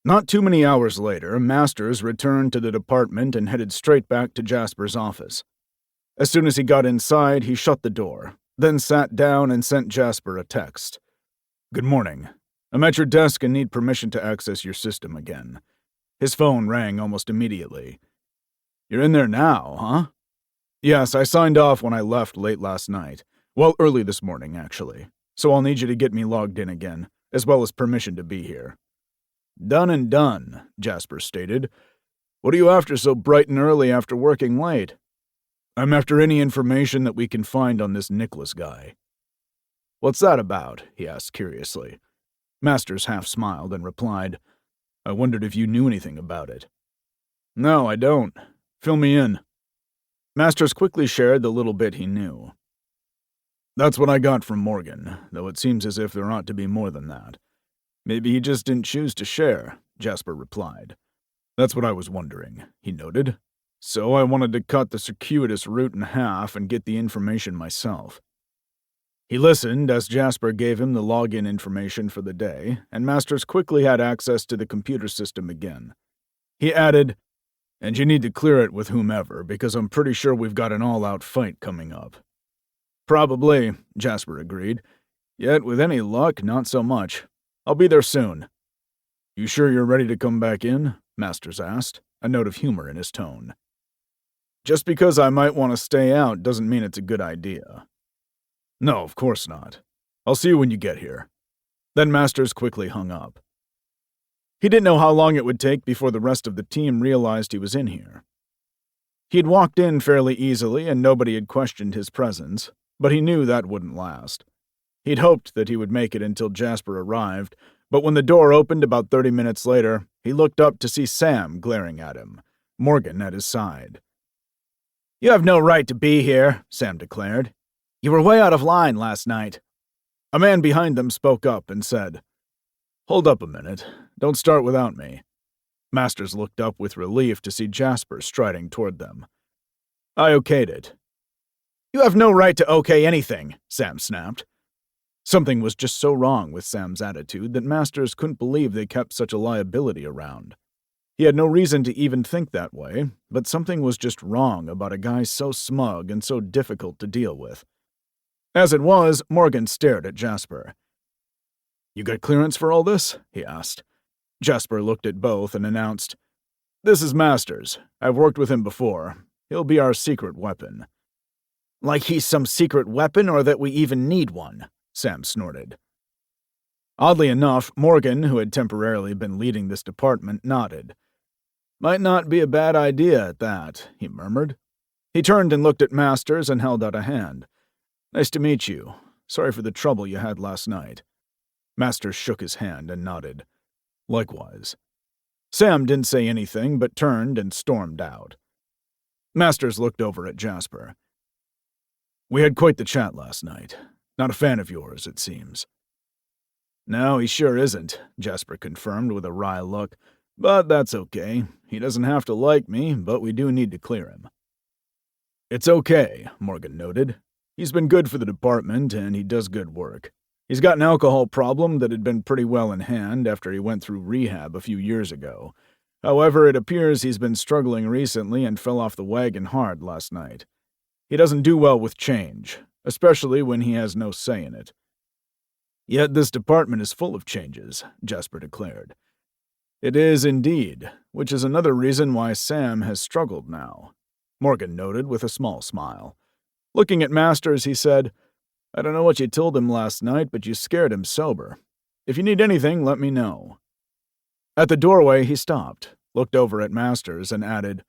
Not too many hours later, Masters returned to the department and headed straight back to Jaspers' office. As soon as he got inside, he shut the door, then sat down and sent Jasper a text. "Good morning. I'm at your desk and need permission to access your system again." His phone rang almost immediately. "You're in there now, huh?" "Yes, I signed off when I left late last night. Well, early this morning, actually. So I'll need you to get me logged in again, as well as permission to be here." "Done and done," Jasper stated. "What are you after so bright and early after working late?" "I'm after any information that we can find on this Nicholas guy." "What's that about?" he asked curiously. Masters half smiled and replied, "I wondered if you knew anything about it." "No, I don't. Fill me in." Masters quickly shared the little bit he knew. "That's what I got from Morgan, though it seems as if there ought to be more than that. Maybe he just didn't choose to share," Jasper replied. "That's what I was wondering," he noted. "So I wanted to cut the circuitous route in half and get the information myself." He listened as Jasper gave him the login information for the day, and Masters quickly had access to the computer system again. He added, "And you need to clear it with whomever, because I'm pretty sure we've got an all-out fight coming up." "Probably," Jasper agreed. "Yet, with any luck, not so much. I'll be there soon." "You sure you're ready to come back in?" Masters asked, a note of humor in his tone. "Just because I might want to stay out doesn't mean it's a good idea." "No, of course not. I'll see you when you get here." Then Masters quickly hung up. He didn't know how long it would take before the rest of the team realized he was in here. He'd walked in fairly easily and nobody had questioned his presence, but he knew that wouldn't last. He'd hoped that he would make it until Jasper arrived, but when the door opened about 30 minutes later, he looked up to see Sam glaring at him, Morgan at his side. "You have no right to be here," Sam declared. "You were way out of line last night." A man behind them spoke up and said, "Hold up a minute. Don't start without me." Masters looked up with relief to see Jasper striding toward them. "I okayed it." "You have no right to okay anything," Sam snapped. Something was just so wrong with Sam's attitude that Masters couldn't believe they kept such a liability around. He had no reason to even think that way, but something was just wrong about a guy so smug and so difficult to deal with. As it was, Morgan stared at Jasper. "You got clearance for all this?" he asked. Jasper looked at both and announced, "This is Masters. I've worked with him before. He'll be our secret weapon." "Like he's some secret weapon or that we even need one," Sam snorted. Oddly enough, Morgan, who had temporarily been leading this department, nodded. "Might not be a bad idea at that," he murmured. He turned and looked at Masters and held out a hand. "Nice to meet you. Sorry for the trouble you had last night." Masters shook his hand and nodded. "Likewise." Sam didn't say anything but turned and stormed out. Masters looked over at Jasper. "We had quite the chat last night. Not a fan of yours, it seems." "No, he sure isn't," Jasper confirmed with a wry look. "But that's okay. He doesn't have to like me, but we do need to clear him." "It's okay," Morgan noted. "He's been good for the department, and he does good work. He's got an alcohol problem that had been pretty well in hand after he went through rehab a few years ago. However, it appears he's been struggling recently and fell off the wagon hard last night. He doesn't do well with change, especially when he has no say in it." "Yet this department is full of changes," Jasper declared. "It is indeed, which is another reason why Sam has struggled now," Morgan noted with a small smile. Looking at Masters, he said, "I don't know what you told him last night, but you scared him sober. If you need anything, let me know." At the doorway, he stopped, looked over at Masters, and added,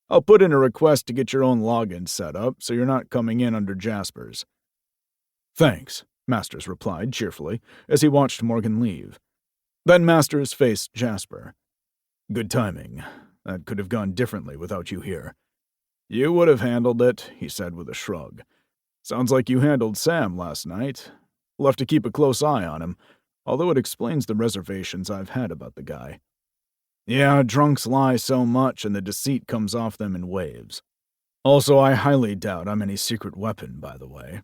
"I'll put in a request to get your own login set up so you're not coming in under Jaspers." "Thanks," Masters replied cheerfully as he watched Morgan leave. Then Masters faced Jasper. "Good timing. That could have gone differently without you here." "You would have handled it," he said with a shrug. "Sounds like you handled Sam last night. We'll have to keep a close eye on him, although it explains the reservations I've had about the guy." "Yeah, drunks lie so much and the deceit comes off them in waves. Also, I highly doubt I'm any secret weapon, by the way."